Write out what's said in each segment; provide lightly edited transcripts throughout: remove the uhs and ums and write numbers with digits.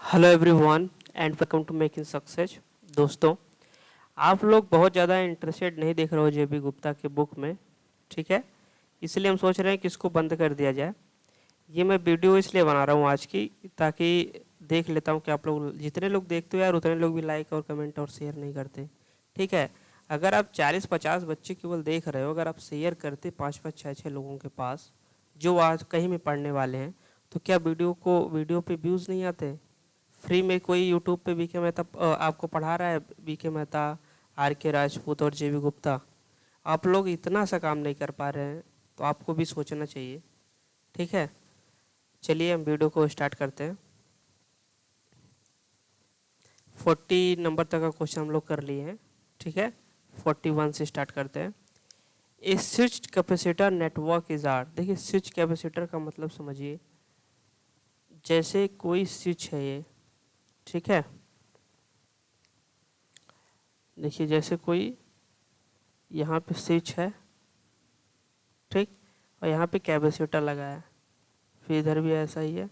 Hello everyone and welcome to making success. दोस्तों, आप लोग बहुत ज़्यादा इंटरेस्टेड नहीं देख रहे हो जेबी गुप्ता के बुक में, ठीक है। इसलिए हम सोच रहे हैं कि इसको बंद कर दिया जाए। ये मैं वीडियो इसलिए बना रहा हूँ आज की, ताकि देख लेता हूँ कि आप लोग जितने लोग देखते हो यार उतने लोग भी लाइक और कमेंट और शेयर नहीं करते, ठीक है। अगर आप 40-50 बच्चे केवल देख रहे हो, अगर आप शेयर करते 5-5 6-6 लोगों के पास जो आज कहीं में पढ़ने वाले हैं, तो क्या वीडियो पे व्यूज़ नहीं आते। फ्री में कोई यूट्यूब पे बीके मेहता आपको पढ़ा रहा है, बीके मेहता, आर के राजपूत और जेबी गुप्ता। आप लोग इतना सा काम नहीं कर पा रहे हैं, तो आपको भी सोचना चाहिए, ठीक है। चलिए हम वीडियो को स्टार्ट करते हैं। 40 नंबर तक का क्वेश्चन हम लोग कर लिए हैं, ठीक है। 41 से स्टार्ट करते हैं। A switch capacitor network is R. देखिए, स्विच कैपेसिटर का मतलब समझिए, जैसे कोई स्विच है ये, ठीक है। देखिए, जैसे कोई यहाँ पे स्विच है, ठीक, और यहाँ पे कैपेसिटर लगा है, फिर इधर भी ऐसा ही है।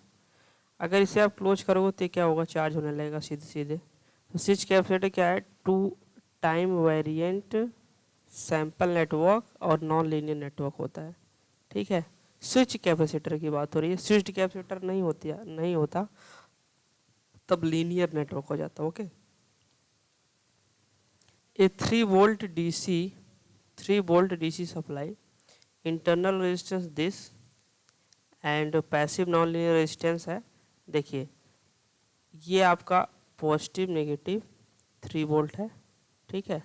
अगर इसे आप क्लोज करोगे तो क्या होगा, चार्ज होने लगेगा सीधे सीधे। तो स्विच कैपेसिटर क्या है, two time variant sample network और नॉन लीनियर नेटवर्क होता है, ठीक है। स्विच कैपेसिटर की बात हो रही है, स्विच कैपेसिटर नहीं होता तब लीनियर नेटवर्क हो जाता है, okay. A 3 volt DC supply, internal resistance this and passive non linear resistance है। देखिए, ये आपका पॉजिटिव नेगेटिव 3 वोल्ट है, ठीक है।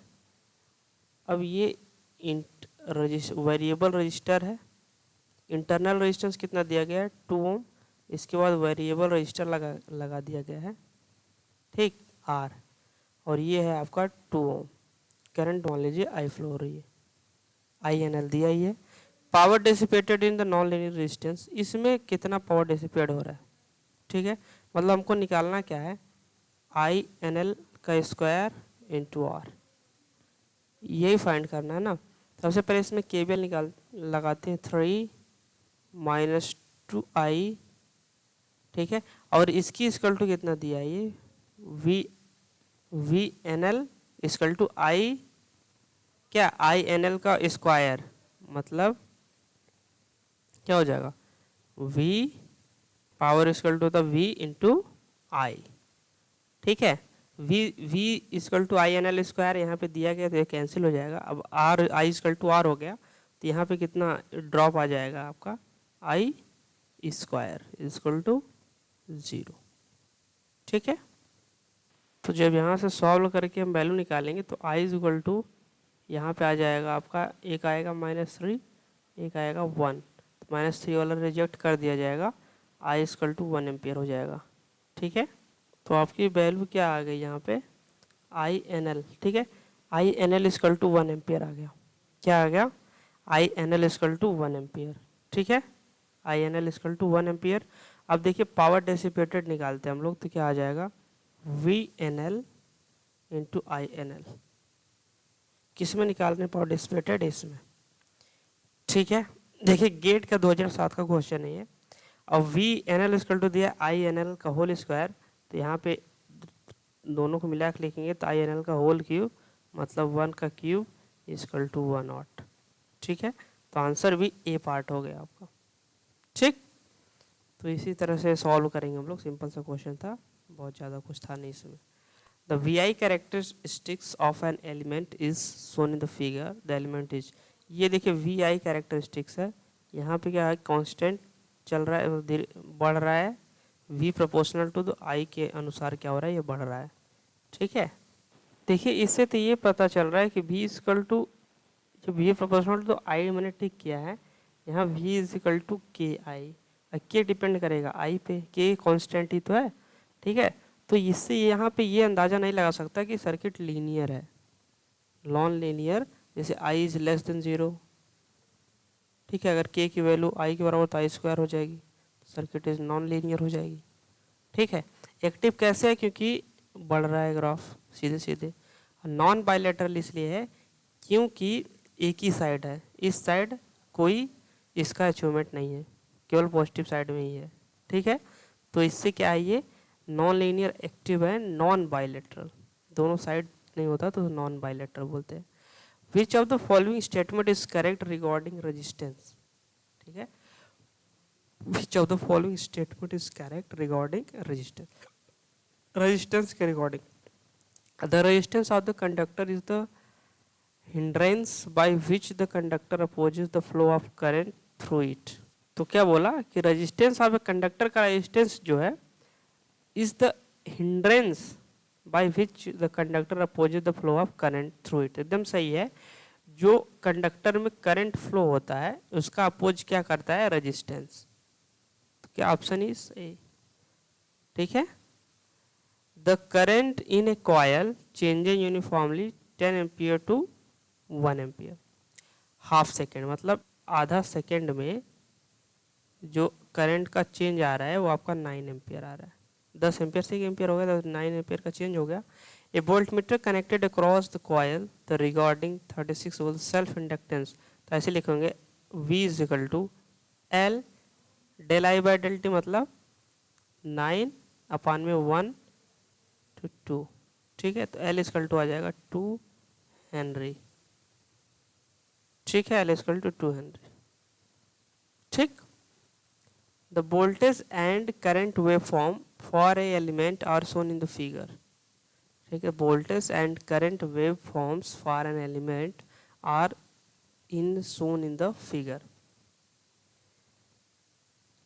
अब ये वेरिएबल रजिस्टर है। इंटरनल रेजिस्टेंस कितना दिया गया है, 2 ओम। इसके बाद वेरिएबल रजिस्टर लगा दिया गया है, ठीक, आर। और ये है आपका 2 ओम। करंट मान लीजिए आई फ्लो हो रही है, आई एन एल दिया ही है। Power dissipated in the non linear resistance, इसमें कितना पावर डिसिपेट हो रहा है, ठीक है। मतलब हमको निकालना क्या है, आई एन एल का स्क्वायर इंटू आर, यही फाइंड करना है ना। सबसे पहले इसमें केबीएल लगाते हैं, 3 माइनस 2i, ठीक है। और इसकी इक्वल टू कितना दिया है, ये V N L equal to I, क्या, आई एन एल का स्क्वायर, मतलब क्या हो जाएगा, v power equal to the v into I, ठीक है। v equal to I N L square यहाँ पे दिया गया तो ये कैंसिल हो जाएगा। अब r I equal to R हो गया, तो यहाँ पे कितना ड्रॉप आ जाएगा आपका, आई स्क्वायर इक्वल टू 0, ठीक है। तो जब यहाँ से सॉल्व करके हम वैल्यू निकालेंगे तो आई इक्वल टू यहाँ पे आ जाएगा आपका, एक आएगा -3, एक आएगा 1। तो -3 वाला रिजेक्ट कर दिया जाएगा, आई इक्वल टू 1 एम्पियर हो जाएगा, ठीक है। तो आपकी वैल्यू क्या आ गई यहाँ पे, आई एन एल, ठीक है। I N L equal to 1 ampere आ गया, क्या आ गया, I N L equal to 1 ampere, ठीक है। I N L equal to 1 ampere. अब देखिए पावर डेसिपेटेड निकालते हैं हम लोग, तो क्या आ जाएगा, V N L into I N L. किस में निकाल रहे हैं, पावर डेसिपेटेड, इसमें, ठीक है। देखिए, गेट का 2007 का क्वेश्चन है ये। अब V N L equal to दिया आई एन एल का होल स्क्वायर, तो यहाँ पे दोनों को मिला के लिखेंगे तो आई एन एल का होल क्यूब, मतलब 1 का क्यूब इक्वल टू 1/0, ठीक है। तो आंसर भी ए पार्ट हो गया आपका, ठीक। तो इसी तरह से सॉल्व करेंगे हम लोग, सिंपल सा क्वेश्चन था, बहुत ज़्यादा कुछ था नहीं इसमें। The V I characteristics of an element is shown in the figure, the element is, ये देखिए वी आई कैरेक्टरिस्टिक्स है। यहाँ पे क्या है, कांस्टेंट चल रहा है, बढ़ रहा है, v प्रोपोर्शनल टू द आई के अनुसार क्या हो रहा है, ये बढ़ रहा है, ठीक है। देखिए, इससे तो ये पता चल रहा है कि v इक्वल टू, जब v प्रोपोर्शनल टू आई मैंने टिक किया है, यहाँ v इज इक्वल टू के आई, के डिपेंड करेगा आई पे, के कांस्टेंट ही तो है, ठीक है। तो इससे यहाँ पे ये अंदाज़ा नहीं लगा सकता कि सर्किट लीनियर है, नॉन लीनियर, जैसे आई इज लेस देन 0, ठीक है। अगर के की वैल्यू आई के बराबर तो आई स्क्वायर हो जाएगी, सर्किट इज नॉन लीनियर हो जाएगी, ठीक है। एक्टिव कैसे है, क्योंकि बढ़ रहा है ग्राफ सीधे सीधे। नॉन बायलैटरल इसलिए है क्योंकि एक ही साइड है, इस साइड कोई इसका अचीवमेंट नहीं है, केवल पॉजिटिव साइड में ही है, ठीक है। तो इससे क्या है, ये नॉन लीनियर एक्टिव है, नॉन बाइलेटरल, दोनों साइड नहीं होता तो नॉन बाइलेटरल बोलते हैं। Which of the following statement is correct regarding resistance, ठीक है, which of the following statement is correct regarding resistance, resistance के regarding. The resistance of the conductor is the hindrance by which the conductor opposes the flow of current through it। तो क्या बोला कि resistance of a conductor का resistance जो है is the hindrance by which the conductor opposes the flow of current through it. एकदम सही है, जो कंडक्टर में करंट फ्लो होता है उसका अपोज क्या करता है, रेजिस्टेंस। तो क्या ऑप्शन इज ए, ठीक है। The current in a coil changes uniformly 10 ampere to 1 ampere, half second मतलब आधा सेकेंड में जो करंट का चेंज आ रहा है वो आपका 9 एम्पियर आ रहा है। 10 एम्पियर से 1 एम्पियर हो गया तो 9 एम्पियर का चेंज हो गया। A volt meter connected across the coil the regarding 36 volt self inductance. तो ऐसे लिखेंगे V is equal to L del I by del T, मतलब 9 अपान में 1 to 2, ठीक है। तो L इक्वल टू आ जाएगा 2 हेनरी, ठीक है, L इक्वल टू 2 हेनरी, ठीक। The voltage and current wave form for a element are shown in the figure, ठीक है। Voltage and current wave forms for an element are in shown in the figure.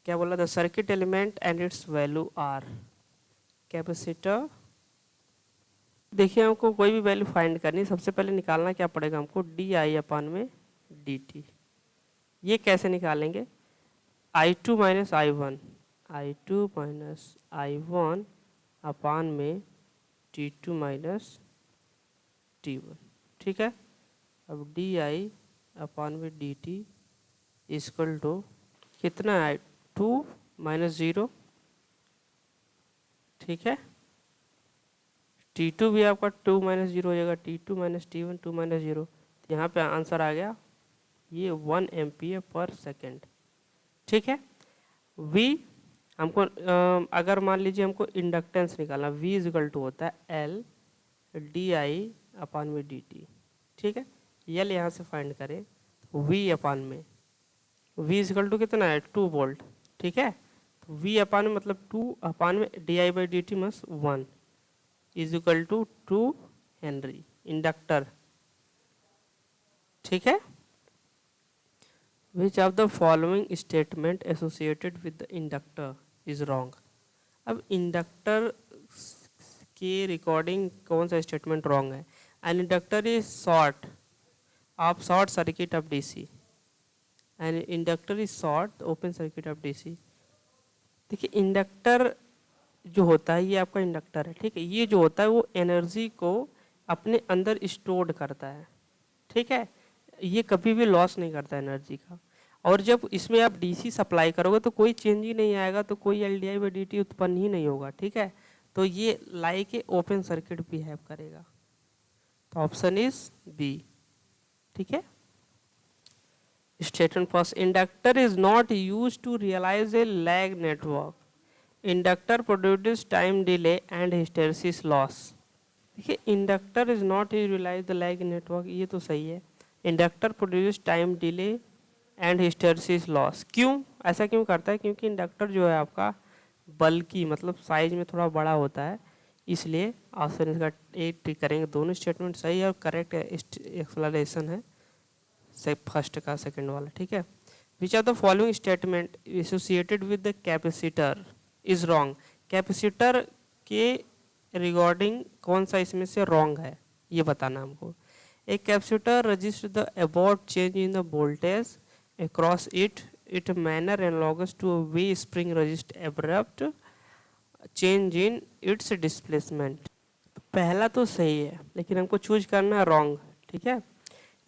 क्या बोला, the circuit element and its value R. Capacitor, देखिए हमको कोई भी value find करनी, सबसे पहले निकालना क्या पड़ेगा हमको, डी आई अपान में डी टी। ये कैसे निकालेंगे, I2 minus I1, I2 minus I1 अपान में T2 माइनस T1, ठीक है। अब डी आई अपान में डी टी इक्वल टू कितना है, 2 माइनस 0, ठीक है। T2 भी आपका 2 माइनस 0 हो जाएगा, T2 माइनस T1 2 माइनस 0। यहाँ पे आंसर आ गया ये 1 एम्पियर पर सेकेंड, ठीक है। V हमको अगर मान लीजिए हमको इंडक्टेंस निकालना, V इज इक्वल टू होता है L डी आई अपान में डी टी, ठीक है। L यहाँ से फाइंड करें तो V अपान में, V इज इक्वल टू कितना है, 2 वोल्ट, ठीक है। तो V अपान में मतलब 2 अपान में D I by D T मस 1 is equal to 2 henry inductor, ठीक है। Which of the following statement associated with the inductor is wrong. अब इंडक्टर के रिकॉर्डिंग कौन सा स्टेटमेंट रॉन्ग है, an inductor is short of short circuit of DC, an inductor is short open circuit of DC. देखिए inductor जो होता है ये आपका इंडक्टर है, ठीक है। ये जो होता है वो एनर्जी को अपने अंदर स्टोर्ड करता है, ठीक है। ये कभी भी लॉस नहीं करता एनर्जी का। और जब इसमें आप डीसी सप्लाई करोगे तो कोई चेंज ही नहीं आएगा, तो कोई L D I by D T उत्पन्न ही नहीं होगा, ठीक है। तो ये like a open circuit behave करेगा। तो ऑप्शन इज बी, ठीक है। Statement first, inductor is not used to realize a lag network, inductor produce time delay and hysteresis loss. देखिए inductor is not realize the lag network, ये तो सही है। Inductor produce time delay and hysteresis loss, क्यों ऐसा क्यों करता है, क्योंकि इंडक्टर जो है आपका बल्कि मतलब साइज में थोड़ा बड़ा होता है, इसलिए ऑप्शन इसका ए टिक करेंगे। दोनों स्टेटमेंट सही है और करेक्ट एक्सप्लेनेशन है से फर्स्ट का सेकंड वाला, ठीक है। Which are the following statement associated with the capacitor is wrong. Capacitor के रिगार्डिंग कौन सा इसमें से रॉन्ग है ये बताना हमको। A capacitor resists the abort change in the voltage across it manner analogous to a V spring resist abrupt change in its displacement। पहला तो सही है लेकिन हमको चूज करना है रॉन्ग, ठीक है।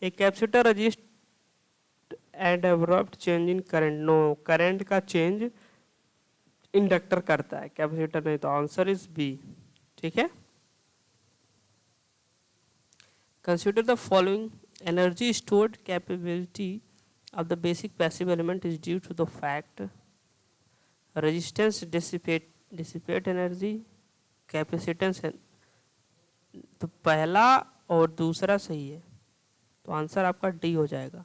A capacitor resist and abrupt change in current, no current का चेंज इंडक्टर करता है, कैपेसिटर नहीं। तो आंसर इज बी, ठीक है। Consider the following. Energy stored capability of the basic passive element is due to the fact resistance dissipate energy, capacitance है, तो पहला और दूसरा सही है, तो आंसर आपका डी हो जाएगा।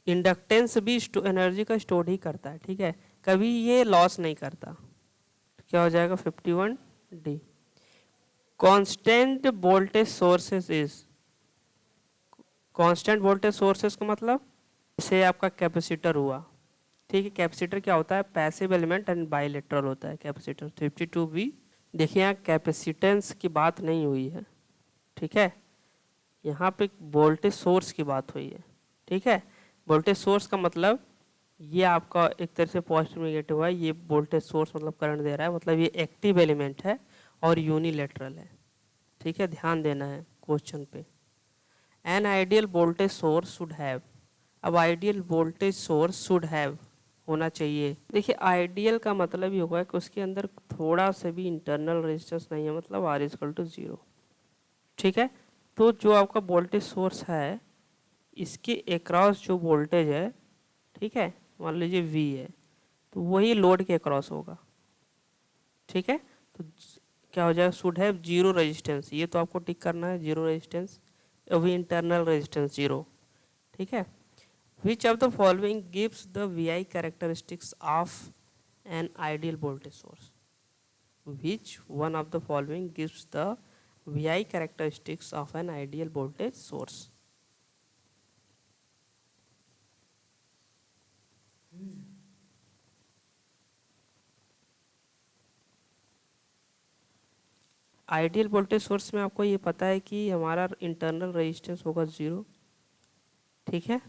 इंडक्टेंस भी एनर्जी का स्टोर ही करता है, ठीक है, कभी ये लॉस नहीं करता। तो क्या हो जाएगा 51 D. Constant voltage sources is, constant voltage sources का मतलब जैसे आपका कैपेसिटर हुआ, ठीक है, कैपेसिटर क्या होता है, पैसिव एलिमेंट एंड बाइलेटरल होता है कैपेसिटर। 52 बी। देखिए यहाँ कैपेसिटेंस की बात नहीं हुई है, ठीक है, यहाँ पे वोल्टेज सोर्स की बात हुई है, ठीक है। वोल्टेज सोर्स का मतलब ये आपका एक तरह से पॉजिटिव नेगेटिव है, ये वोल्टेज सोर्स मतलब करंट दे रहा है, मतलब ये एक्टिव एलिमेंट है और यूनिलेटरल है, ठीक है, ध्यान देना है क्वेश्चन पे। An ideal voltage source should have, अब ideal voltage source should have होना चाहिए। देखिए आइडियल का मतलब ये होगा कि उसके अंदर थोड़ा सा भी इंटरनल रेजिस्टेंस नहीं है, मतलब R = 0, ठीक है। तो जो आपका वोल्टेज सोर्स है इसके अक्रॉस जो वोल्टेज है, ठीक है, मान लीजिए V है, तो वही लोड के अक्रॉस होगा, ठीक है। तो क्या हो जाएगा, शुड हैव 0 रेजिस्टेंस, ये तो आपको टिक करना है, 0 रेजिस्टेंस, अभी इंटरनल रेजिस्टेंस 0, ठीक है। Which of the following gives the VI characteristics of an ideal voltage source? Which one of the following gives the VI characteristics of an ideal voltage source? Ideal voltage source में आपको ये पता है कि हमारा internal resistance होगा 0, ठीक है।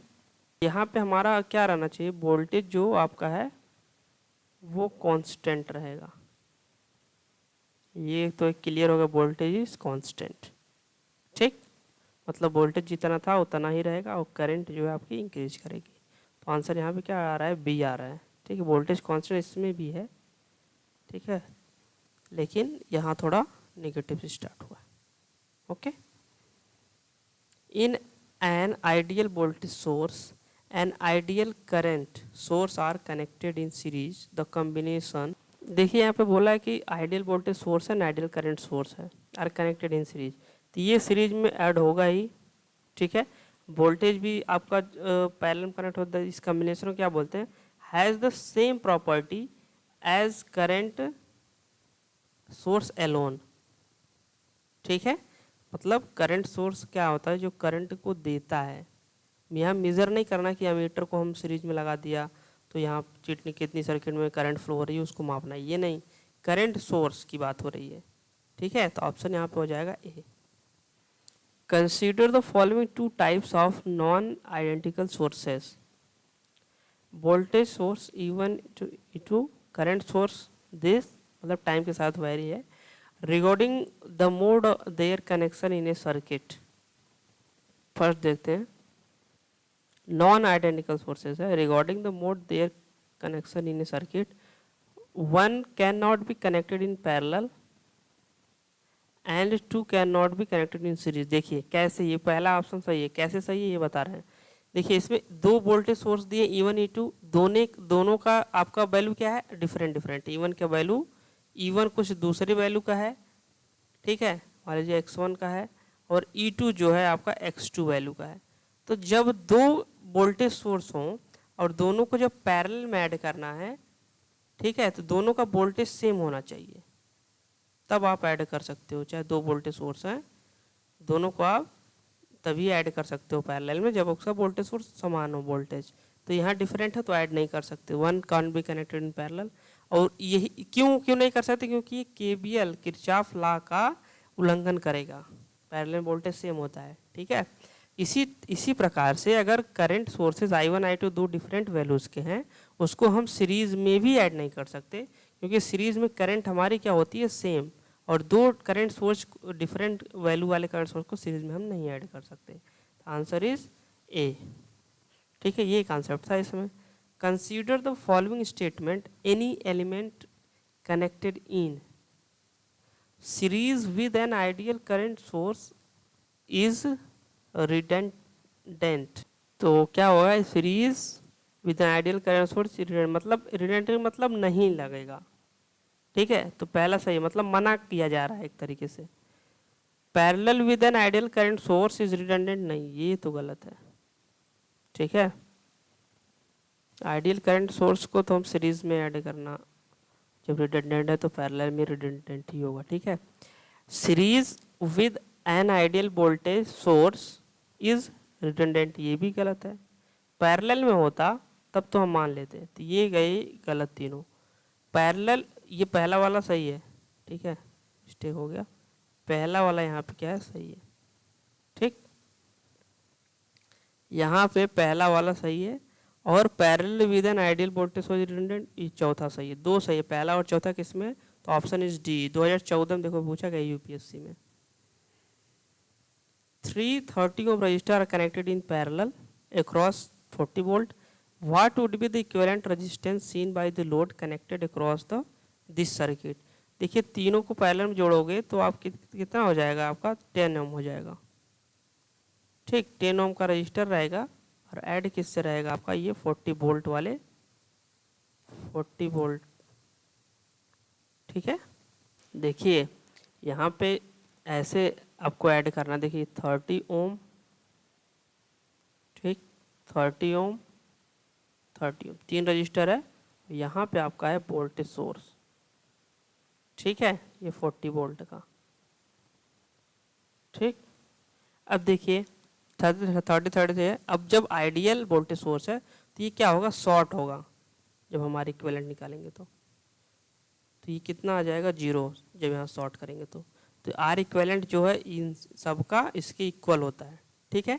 यहाँ पे हमारा क्या रहना चाहिए, वोल्टेज जो आपका है वो कांस्टेंट रहेगा, ये तो एक क्लियर होगा, वोल्टेज इज कांस्टेंट, ठीक, मतलब वोल्टेज जितना था उतना ही रहेगा और करंट जो है आपकी इंक्रीज करेगी। तो आंसर यहाँ पे क्या आ रहा है, बी आ रहा है, ठीक है। वोल्टेज कांस्टेंट इसमें भी है, ठीक है, लेकिन यहाँ थोड़ा नेगेटिव से स्टार्ट हुआ, okay. In an ideal voltage source an ideal current source are connected in series, the combination, देखिए यहाँ पे बोला है कि आइडियल वोल्टेज सोर्स है, आइडियल करंट सोर्स है, आर कनेक्टेड इन सीरीज, तो ये सीरीज में ऐड होगा ही, ठीक है। वोल्टेज भी आपका पैरेलल में कनेक्ट होता है, इस कॉम्बिनेशन को क्या बोलते हैं, has the same property as current source alone, ठीक है, मतलब करंट सोर्स क्या होता है, जो करंट को देता है। यहाँ मेज़र नहीं करना कि एमीटर को हम सीरीज में लगा दिया तो यहाँ कितनी सर्किट में करंट फ्लो हो रही है उसको मापना, ये नहीं, करंट सोर्स की बात हो रही है, ठीक है। तो ऑप्शन यहाँ पे हो जाएगा A. Consider the following 2 types of non identical sources, voltage source E1 E2, current source this, मतलब टाइम के साथ वेरी है, regarding the mode their connection in a circuit. First देखते हैं, नॉन आइडेंटिकल सोर्सेज है, regarding the mode their connection in a circuit, one can not be connected in parallel and two can not be connected in series. देखिए कैसे, ये पहला option सही है, कैसे सही है ये बता रहे हैं। देखिए इसमें 2 वोल्टेज सोर्स दिए E1 E2, दोनों का आपका वैल्यू क्या है, डिफरेंट डिफरेंट, E1 का वैल्यू, E1 कुछ दूसरी वैल्यू का है, ठीक है, मान लीजिए X1 का है, और E2 जो है आपका X2 वैल्यू का है। तो जब 2 वोल्टेज सोर्स हों और दोनों को जब पैरेलल में ऐड करना है, ठीक है, तो दोनों का वोल्टेज सेम होना चाहिए, तब आप ऐड कर सकते हो। चाहे 2 वोल्टेज सोर्स हैं, दोनों को आप तभी ऐड कर सकते हो पैरेलल में जब उसका वोल्टेज सोर्स समान हो वोल्टेज। तो यहाँ डिफरेंट है तो ऐड नहीं कर सकते, one can't be connected in parallel. और यही क्यों नहीं कर सकते, क्योंकि ये KVL किरचॉफ लॉ का उल्लंघन करेगा, पैरेलल वोल्टेज सेम होता है, ठीक है। इसी प्रकार से अगर current sources I1 I2 2 different values के हैं, उसको हम सीरीज़ में भी ऐड नहीं कर सकते, क्योंकि सीरीज़ में करंट हमारी क्या होती है, सेम, और 2 करंट सोर्स डिफरेंट वैल्यू वाले करंट सोर्स को सीरीज में हम नहीं ऐड कर सकते। आंसर इज ए, ठीक है, ये कॉन्सेप्ट था इसमें। Consider the following statement, any element connected in series with an ideal current source is redundant. तो क्या होगा, series with an ideal current source, मतलब रिडंडेंट मतलब नहीं लगेगा, ठीक है, तो पहला सही है, मतलब मना किया जा रहा है एक तरीके से। Parallel with an ideal current source is redundant, नहीं ये तो गलत है। ठीक है, आइडियल करंट सोर्स को तो हम सीरीज में ऐड करना, जब रिडंडेंट है तो पैरेलल में रिडंडेंट ही होगा। ठीक है, series with an ideal voltage source is redundant, ये भी गलत है। पैरेलल में होता तब तो हम मान लेते, तो ये गए गलत तीनों। पैरेलल, ये पहला वाला सही है। ठीक है, मिस्टेक हो गया, पहला वाला यहाँ पे क्या है, सही है। ठीक, यहाँ पे पहला वाला सही है, और parallel with an ideal voltage source redundant, ये चौथा सही है। दो सही है, पहला और चौथा किसमें, तो ऑप्शन इज डी। 2014 में देखो पूछा गया यूपीएससी में। 330 ohm resistor are connected in parallel across 40 volt. What would be the equivalent resistance seen by the load connected across the this circuit? देखिए तीनों को पैरेलल में जोड़ोगे तो आप कितना हो जाएगा, आपका 10 ओम हो जाएगा। ठीक, 10 ओम का रजिस्टर रहेगा, और ऐड किससे रहेगा आपका, ये 40 वोल्ट वाले, 40 वोल्ट। ठीक है, देखिए यहाँ पे ऐसे आपको ऐड करना, देखिए 30 ओम, ठीक 30 ओम, 30 ओम, 3 रजिस्टर है, यहाँ पे आपका है वोल्टेज सोर्स। ठीक है, ये 40 वोल्ट का। ठीक, अब देखिए 30 है। अब जब आइडियल वोल्टेज सोर्स है तो ये क्या होगा, शॉर्ट होगा। जब हमारी इक्विवेलेंट निकालेंगे तो ये कितना आ जाएगा, 0, जब यहाँ शॉर्ट करेंगे तो आर इक्विवेलेंट जो है इन सब का इसके इक्वल होता है। ठीक है,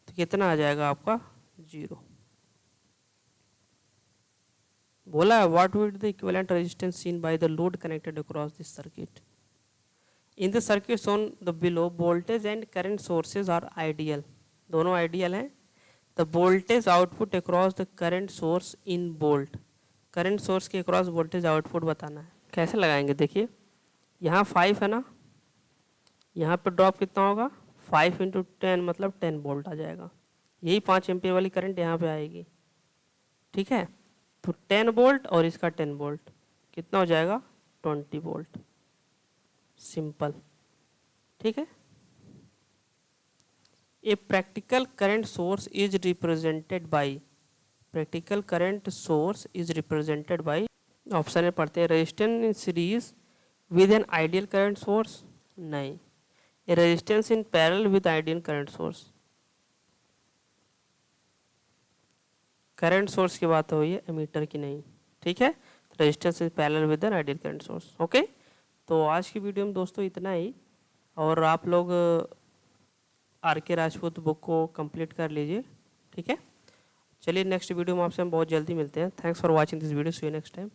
तो कितना आ जाएगा आपका, 0। बोला है what would the equivalent resistance seen by the load connected across this circuit. In the circuit shown the below voltage and current sources are ideal, दोनों आइडियल हैं। The voltage output across the current source in volt, current source के across voltage output बताना है। कैसे लगाएंगे, देखिए यहाँ 5 है ना, यहाँ पे ड्रॉप कितना होगा, 5 × 10 मतलब 10 वोल्ट आ जाएगा। यही 5 एम्पियर वाली करंट यहाँ पे आएगी। ठीक है, तो 10 वोल्ट और इसका 10 वोल्ट कितना हो जाएगा, 20 वोल्ट, सिंपल। ठीक है, a practical current source is represented by, practical current source is represented by, option में पढ़ते हैं resistance in series with an ideal current source, नहीं, a resistance in parallel with ideal current source. Current source की बात हो रही है, ammeter की नहीं। ठीक है, resistance is parallel with an ideal current source. Okay, तो आज की वीडियो में दोस्तों इतना ही, और आप लोग आर के राजपूत बुक को कंप्लीट कर लीजिए। ठीक है, चलिए नेक्स्ट वीडियो में आपसे हम बहुत जल्दी मिलते हैं। Thanks for watching this video, see you next time.